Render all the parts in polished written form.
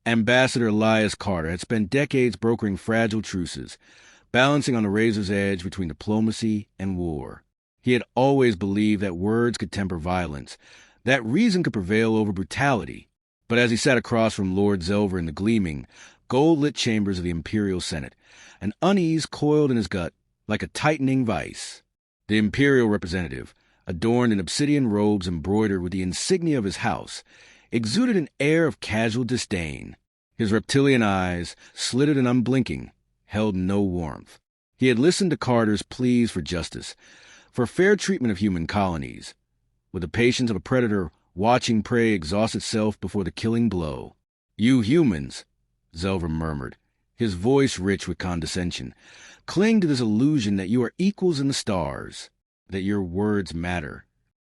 Ambassador Elias Carter had spent decades brokering fragile truces, balancing on the razor's edge between diplomacy and war. He had always believed that words could temper violence, that reason could prevail over brutality. But as he sat across from Lord Zelver in the gleaming, gold-lit chambers of the Imperial Senate, an unease coiled in his gut like a tightening vice. The Imperial representative, adorned in obsidian robes embroidered with the insignia of his house, exuded an air of casual disdain. His reptilian eyes, slitted and unblinking, held no warmth. He had listened to Carter's pleas for justice, for fair treatment of human colonies, with the patience of a predator watching prey exhaust itself before the killing blow. "You humans," Zelver murmured, his voice rich with condescension, "cling to this illusion that you are equals in the stars, that your words matter."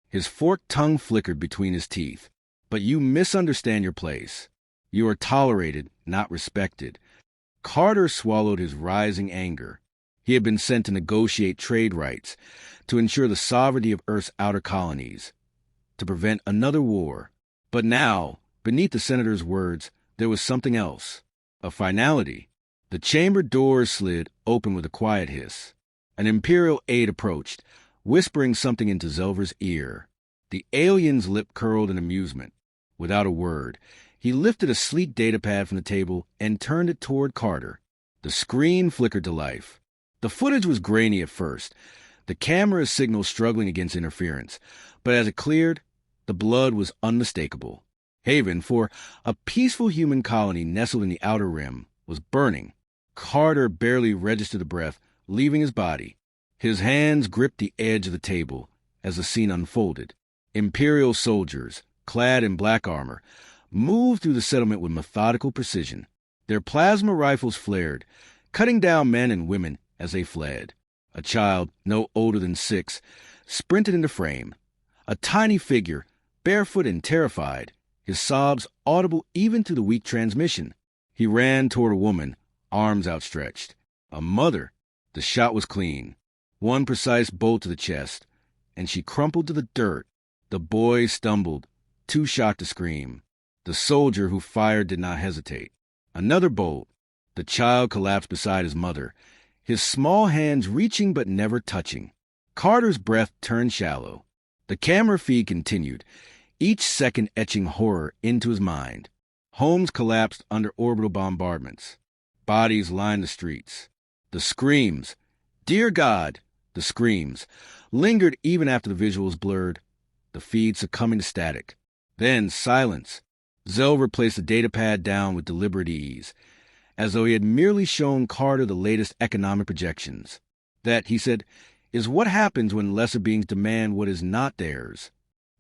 His forked tongue flickered between his teeth. "But you misunderstand your place. You are tolerated, not respected." Carter swallowed his rising anger. He had been sent to negotiate trade rights, to ensure the sovereignty of Earth's outer colonies, to prevent another war. But now, beneath the senator's words, there was something else, a finality. The chamber doors slid open with a quiet hiss. An Imperial aide approached, whispering something into Zelver's ear. The alien's lip curled in amusement. Without a word, he lifted a sleek datapad from the table and turned it toward Carter. The screen flickered to life. The footage was grainy at first, the camera's signal struggling against interference, but as it cleared, the blood was unmistakable. Haven, for a peaceful human colony nestled in the outer rim, was burning. Carter barely registered the breath leaving his body. His hands gripped the edge of the table as the scene unfolded. Imperial soldiers, clad in black armor, moved through the settlement with methodical precision. Their plasma rifles flared, cutting down men and women as they fled. A child, no older than 6, sprinted into frame. A tiny figure, barefoot and terrified, his sobs audible even through the weak transmission. He ran toward a woman, arms outstretched. A mother. The shot was clean. One precise bolt to the chest, and she crumpled to the dirt. The boy stumbled, too shocked to scream. The soldier who fired did not hesitate. Another bolt. The child collapsed beside his mother, his small hands reaching but never touching. Carter's breath turned shallow. The camera feed continued, each second etching horror into his mind. Homes collapsed under orbital bombardments. Bodies lined the streets. The screams, "Dear God!" The screams, lingered even after the visuals blurred, the feed succumbing to static. Then silence. Zelver placed the datapad down with deliberate ease, as though he had merely shown Carter the latest economic projections. That, he said, is what happens when lesser beings demand what is not theirs.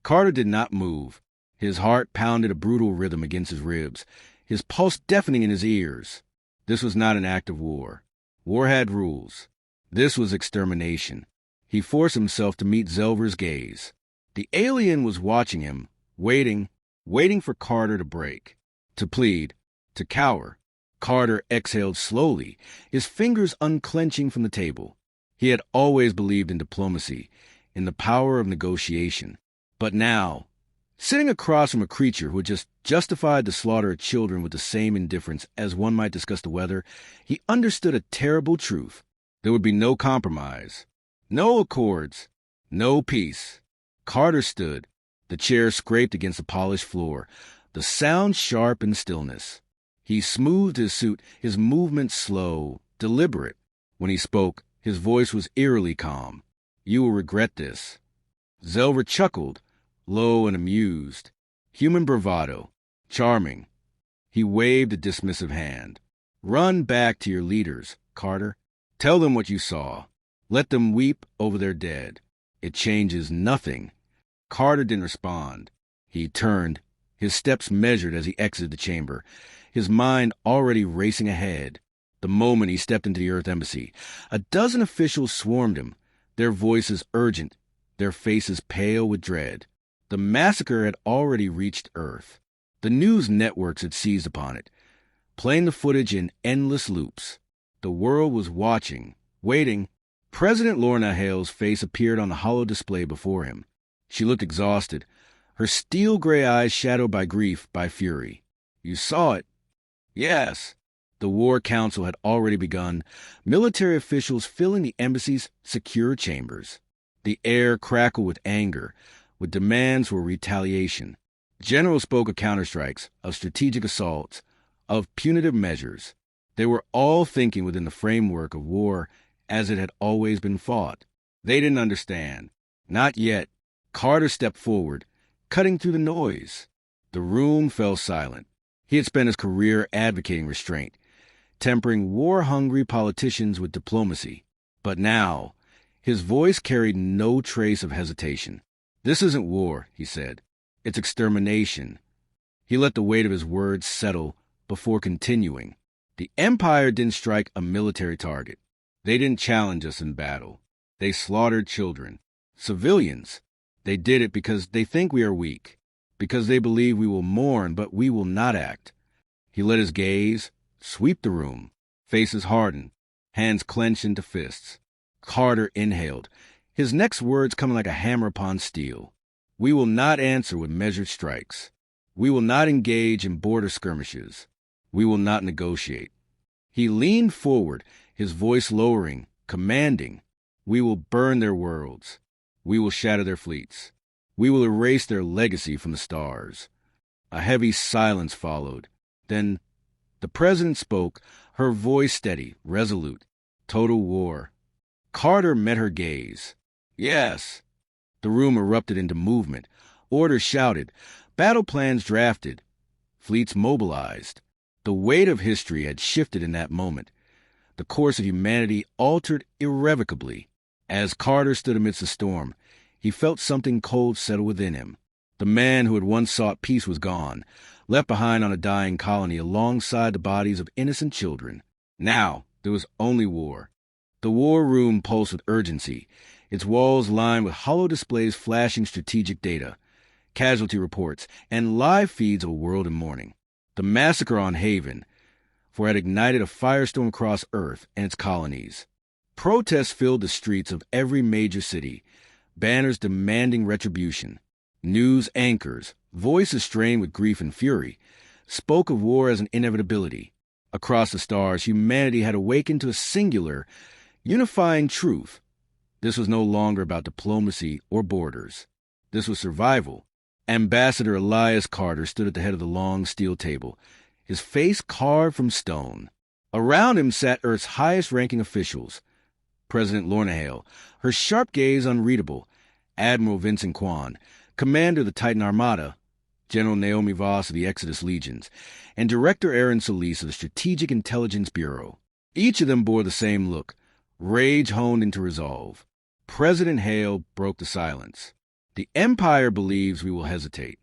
Carter did not move. His heart pounded a brutal rhythm against his ribs, his pulse deafening in his ears. This was not an act of war. War had rules. This was extermination. He forced himself to meet Zelver's gaze. The alien was watching him, waiting for Carter to break, to plead, to cower. Carter exhaled slowly, his fingers unclenching from the table. He had always believed in diplomacy, in the power of negotiation. But now, sitting across from a creature who had just justified the slaughter of children with the same indifference as one might discuss the weather, he understood a terrible truth. There would be no compromise, no accords, no peace. Carter stood. The chair scraped against the polished floor, the sound sharp in stillness. He smoothed his suit, his movements slow, deliberate. When he spoke, his voice was eerily calm. "You will regret this." Zelver chuckled, low and amused. Human bravado. Charming. He waved a dismissive hand. "Run back to your leaders, Carter. Tell them what you saw. Let them weep over their dead. It changes nothing." Carter didn't respond. He turned, his steps measured as he exited the chamber, his mind already racing ahead. The moment he stepped into the Earth Embassy, a dozen officials swarmed him, their voices urgent, their faces pale with dread. The massacre had already reached Earth. The news networks had seized upon it, playing the footage in endless loops. The world was watching, waiting. President Lorna Hale's face appeared on the hollow display before him. She looked exhausted, her steel gray eyes shadowed by grief, by fury. "You saw it," Yes. The War Council had already begun, military officials filling the embassy's secure chambers. The air crackled with anger, with demands for retaliation. Generals spoke of counterstrikes, of strategic assaults, of punitive measures. They were all thinking within the framework of war as it had always been fought. They didn't understand. Not yet. Carter stepped forward, cutting through the noise. The room fell silent. He had spent his career advocating restraint, tempering war-hungry politicians with diplomacy. But now, his voice carried no trace of hesitation. "This isn't war," he said. "It's extermination." He let the weight of his words settle before continuing. "The Empire didn't strike a military target. They didn't challenge us in battle. They slaughtered children, civilians. They did it because they think we are weak, because they believe we will mourn, but we will not act." He let his gaze sweep the room. Faces hardened, hands clenched into fists. Carter inhaled, his next words coming like a hammer upon steel. "We will not answer with measured strikes. We will not engage in border skirmishes. We will not negotiate." He leaned forward, his voice lowering, commanding. "We will burn their worlds. We will shatter their fleets. We will erase their legacy from the stars." A heavy silence followed. Then the president spoke, her voice steady, resolute. "Total war." Carter met her gaze. "Yes." The room erupted into movement. Orders shouted. Battle plans drafted. Fleets mobilized. The weight of history had shifted in that moment. The course of humanity altered irrevocably. As Carter stood amidst the storm, he felt something cold settle within him. The man who had once sought peace was gone, left behind on a dying colony alongside the bodies of innocent children. Now there was only war. The war room pulsed with urgency, its walls lined with hollow displays flashing strategic data, casualty reports, and live feeds of a world in mourning. The massacre on Haven, for it had ignited a firestorm across Earth and its colonies. Protests filled the streets of every major city, banners demanding retribution. News anchors, voices strained with grief and fury, spoke of war as an inevitability. Across the stars, humanity had awakened to a singular, unifying truth. This was no longer about diplomacy or borders. This was survival. Ambassador Elias Carter stood at the head of the long steel table, his face carved from stone. Around him sat Earth's highest-ranking officials. President Lorna Hale, her sharp gaze unreadable, Admiral Vincent Kwan, commander of the Titan Armada, General Naomi Voss of the Exodus Legions, and Director Aaron Solis of the Strategic Intelligence Bureau. Each of them bore the same look, rage honed into resolve. President Hale broke the silence. "The Empire believes we will hesitate."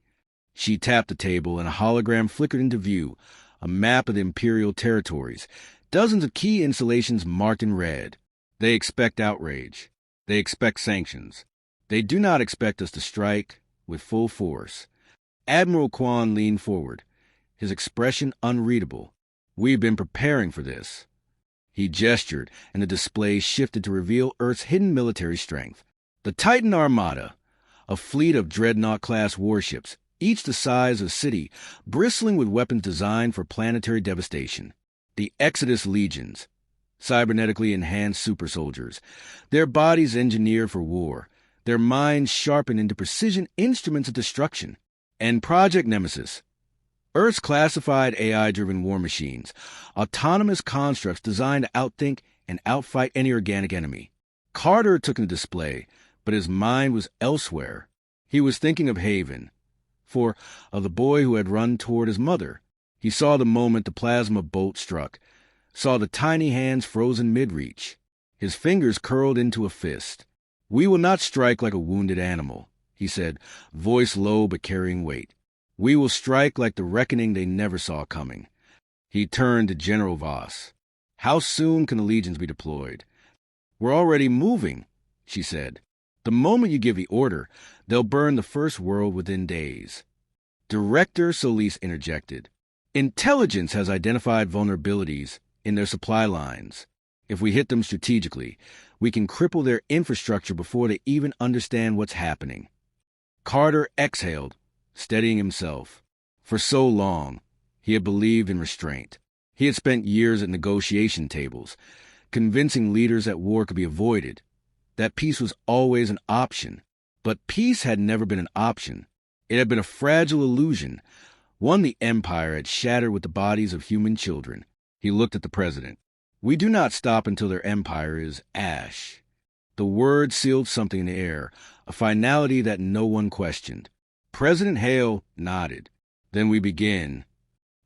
She tapped the table, and a hologram flickered into view, a map of the Imperial territories, dozens of key installations marked in red. "They expect outrage. They expect sanctions. They do not expect us to strike with full force." Admiral Kwan leaned forward, his expression unreadable. "We've been preparing for this." He gestured, and the display shifted to reveal Earth's hidden military strength. The Titan Armada, a fleet of dreadnought-class warships, each the size of a city, bristling with weapons designed for planetary devastation. The Exodus Legions, cybernetically enhanced super soldiers, their bodies engineered for war, their minds sharpened into precision instruments of destruction. And Project Nemesis, Earth's classified AI-driven war machines, autonomous constructs designed to outthink and outfight any organic enemy. Carter took in the display, but his mind was elsewhere. He was thinking of Haven, of the boy who had run toward his mother. He saw the moment the plasma bolt struck, saw the tiny hands frozen mid-reach. His fingers curled into a fist. "We will not strike like a wounded animal," he said, voice low but carrying weight. "We will strike like the reckoning they never saw coming." He turned to General Voss. "How soon can the legions be deployed?" "We're already moving," she said. "The moment you give the order, they'll burn the first world within days." Director Solis interjected. "Intelligence has identified vulnerabilities in their supply lines. If we hit them strategically, we can cripple their infrastructure before they even understand what's happening." Carter exhaled, steadying himself. For so long, he had believed in restraint. He had spent years at negotiation tables, convincing leaders that war could be avoided, that peace was always an option. But peace had never been an option. It had been a fragile illusion, one the Empire had shattered with the bodies of human children. He looked at the president. We do not stop until their empire is ash. The word sealed something in the air, a finality that no one questioned. President Hale nodded. Then we begin.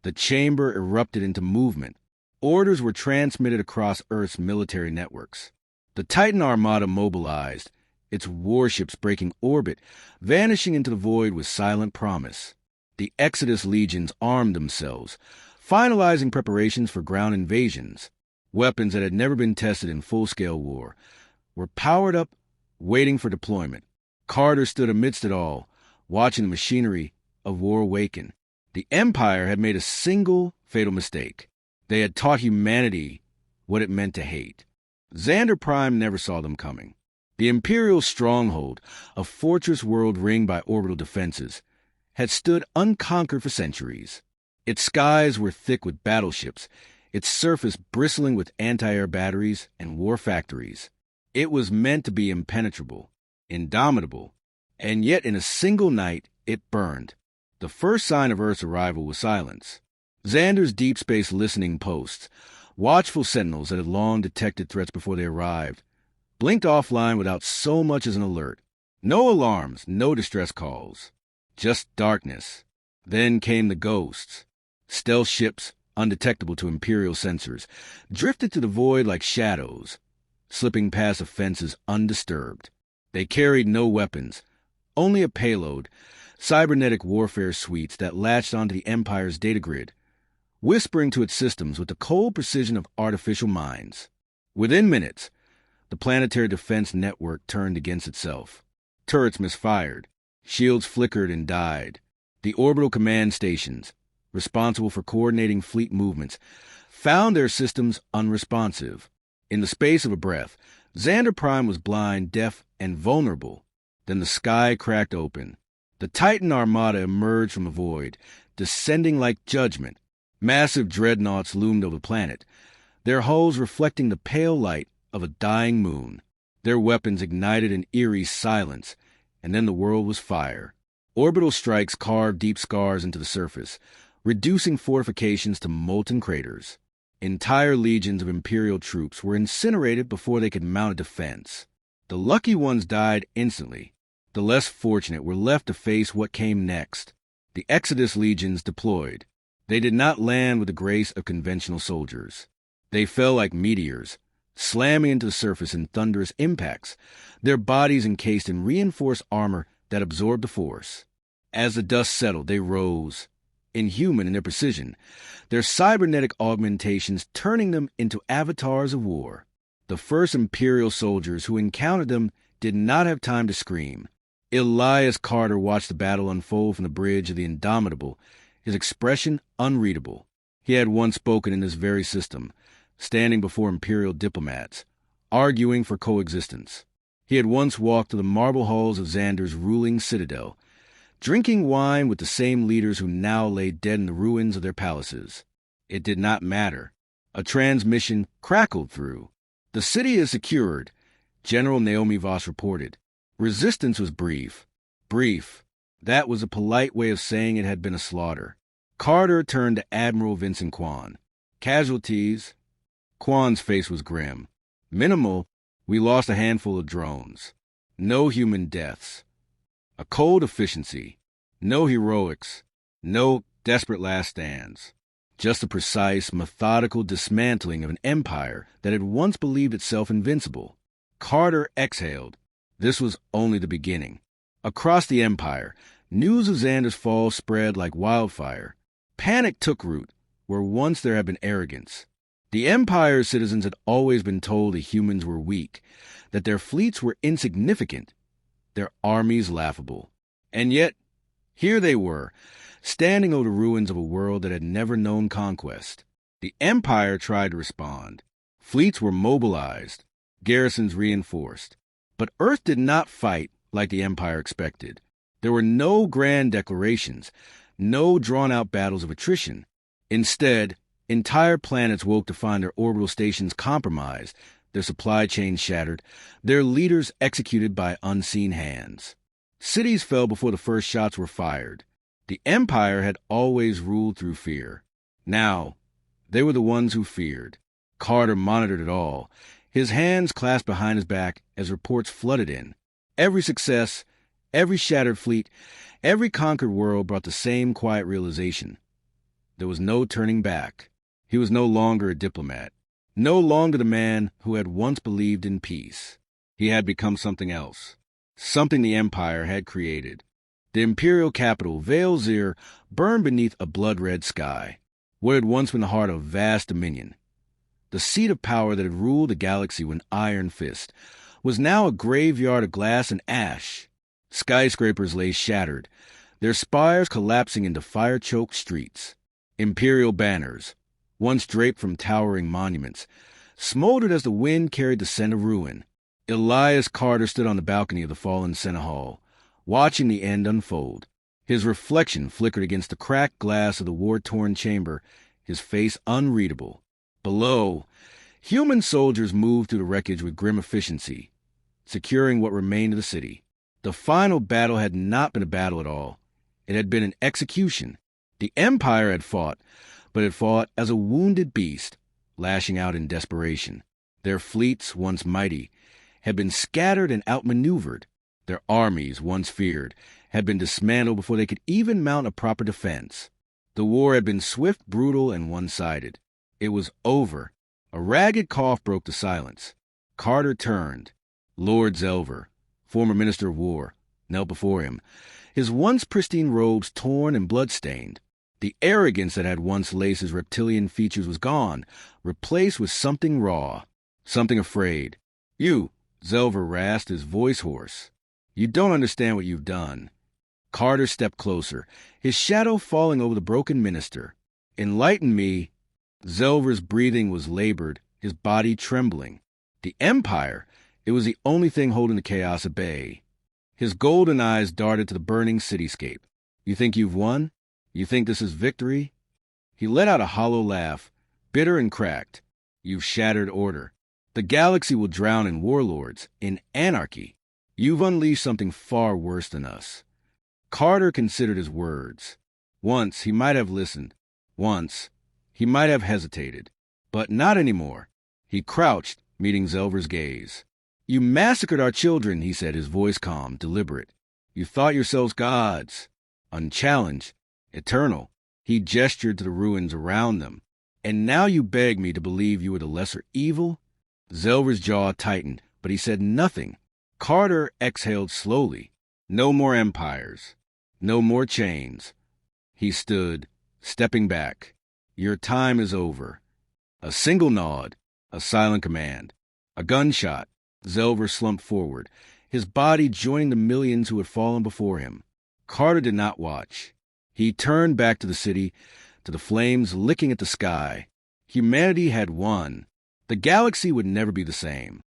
The chamber erupted into movement. Orders were transmitted across Earth's military networks. The Titan Armada mobilized, its warships breaking orbit, vanishing into the void with silent promise. The Exodus legions armed themselves, finalizing preparations for ground invasions. Weapons that had never been tested in full-scale war were powered up, waiting for deployment. Carter stood amidst it all, watching the machinery of war awaken. The Empire had made a single fatal mistake. They had taught humanity what it meant to hate. Xander Prime never saw them coming. The Imperial stronghold, a fortress world ringed by orbital defenses, had stood unconquered for centuries. Its skies were thick with battleships, its surface bristling with anti-air batteries and war factories. It was meant to be impenetrable, indomitable, and yet in a single night it burned. The first sign of Earth's arrival was silence. Xander's deep space listening posts, watchful sentinels that had long detected threats before they arrived, blinked offline without so much as an alert. No alarms, no distress calls. Just darkness. Then came the ghosts. Stealth ships, undetectable to Imperial sensors, drifted to the void like shadows, slipping past the fences undisturbed. They carried no weapons, only a payload, cybernetic warfare suites that latched onto the Empire's data grid, whispering to its systems with the cold precision of artificial minds. Within minutes, the planetary defense network turned against itself. Turrets misfired. Shields flickered and died. The orbital command stations, responsible for coordinating fleet movements, found their systems unresponsive. In the space of a breath, Xander Prime was blind, deaf, and vulnerable. Then the sky cracked open. The Titan Armada emerged from the void, descending like judgment. Massive dreadnoughts loomed over the planet, their hulls reflecting the pale light of a dying moon. Their weapons ignited an eerie silence, and then the world was fire. Orbital strikes carved deep scars into the surface, reducing fortifications to molten craters. Entire legions of Imperial troops were incinerated before they could mount a defense. The lucky ones died instantly. The less fortunate were left to face what came next. The Exodus legions deployed. They did not land with the grace of conventional soldiers. They fell like meteors, slamming into the surface in thunderous impacts, their bodies encased in reinforced armor that absorbed the force. As the dust settled, they rose, inhuman in their precision, their cybernetic augmentations turning them into avatars of war. The first Imperial soldiers who encountered them did not have time to scream. Elias Carter watched the battle unfold from the bridge of the Indomitable, his expression unreadable. He had once spoken in this very system, standing before Imperial diplomats, arguing for coexistence. He had once walked to the marble halls of Xander's ruling citadel, drinking wine with the same leaders who now lay dead in the ruins of their palaces. It did not matter. A transmission crackled through. "The city is secured," General Naomi Voss reported. Resistance was brief. Brief. That was a polite way of saying it had been a slaughter. Carter turned to Admiral Vincent Kwan. "Casualties?" Kwan's face was grim. "Minimal. We lost a handful of drones. No human deaths. A cold efficiency. No heroics. No desperate last stands. Just a precise, methodical dismantling of an empire that had once believed itself invincible." Carter exhaled. This was only the beginning. Across the empire, news of Xander's fall spread like wildfire. Panic took root where once there had been arrogance. The Empire's citizens had always been told the humans were weak, that their fleets were insignificant, their armies laughable. And yet, here they were, standing over the ruins of a world that had never known conquest. The Empire tried to respond. Fleets were mobilized, garrisons reinforced. But Earth did not fight like the Empire expected. There were no grand declarations, no drawn-out battles of attrition. Instead, Entire planets woke to find their orbital stations compromised, their supply chains shattered, their leaders executed by unseen hands. Cities fell before the first shots were fired. The Empire had always ruled through fear. Now, they were the ones who feared. Carter monitored it all, his hands clasped behind his back as reports flooded in. Every success, every shattered fleet, every conquered world brought the same quiet realization. There was no turning back. He was no longer a diplomat, no longer the man who had once believed in peace. He had become something else, something the Empire had created. The imperial capital, Veilzir, burned beneath a blood-red sky. What had once been the heart of vast dominion, the seat of power that had ruled the galaxy with an iron fist, was now a graveyard of glass and ash. Skyscrapers lay shattered, their spires collapsing into fire-choked streets. Imperial banners, once draped from towering monuments, smoldered as the wind carried the scent of ruin. Elias Carter stood on the balcony of the fallen Senate Hall, watching the end unfold. His reflection flickered against the cracked glass of the war-torn chamber, his face unreadable. Below, human soldiers moved through the wreckage with grim efficiency, securing what remained of the city. The final battle had not been a battle at all. It had been an execution. The Empire had fought, but it fought as a wounded beast, lashing out in desperation. Their fleets, once mighty, had been scattered and outmaneuvered. Their armies, once feared, had been dismantled before they could even mount a proper defense. The war had been swift, brutal, and one-sided. It was over. A ragged cough broke the silence. Carter turned. Lord Zelver, former Minister of War, knelt before him, his once pristine robes torn and blood-stained. The arrogance that had once laced his reptilian features was gone, replaced with something raw, something afraid. "You," Zelver rasped, his voice hoarse. "You don't understand what you've done." Carter stepped closer, his shadow falling over the broken minister. "Enlighten me." Zelver's breathing was labored, his body trembling. The Empire, it was the only thing holding the chaos at bay. His golden eyes darted to the burning cityscape. "You think you've won? You think this is victory?" He let out a hollow laugh, bitter and cracked. "You've shattered order. The galaxy will drown in warlords, in anarchy. You've unleashed something far worse than us." Carter considered his words. Once he might have listened. Once he might have hesitated. But not anymore. He crouched, meeting Zelver's gaze. "You massacred our children," he said, his voice calm, deliberate. "You thought yourselves gods, unchallenged, eternal." He gestured to the ruins around them. "And now you beg me to believe you were the lesser evil?" Zelver's jaw tightened, but he said nothing. Carter exhaled slowly. No more empires. No more chains. He stood, stepping back. "Your time is over." A single nod, a silent command, a gunshot. Zelver slumped forward, his body joining the millions who had fallen before him. Carter did not watch. He turned back to the city, to the flames licking at the sky. Humanity had won. The galaxy would never be the same.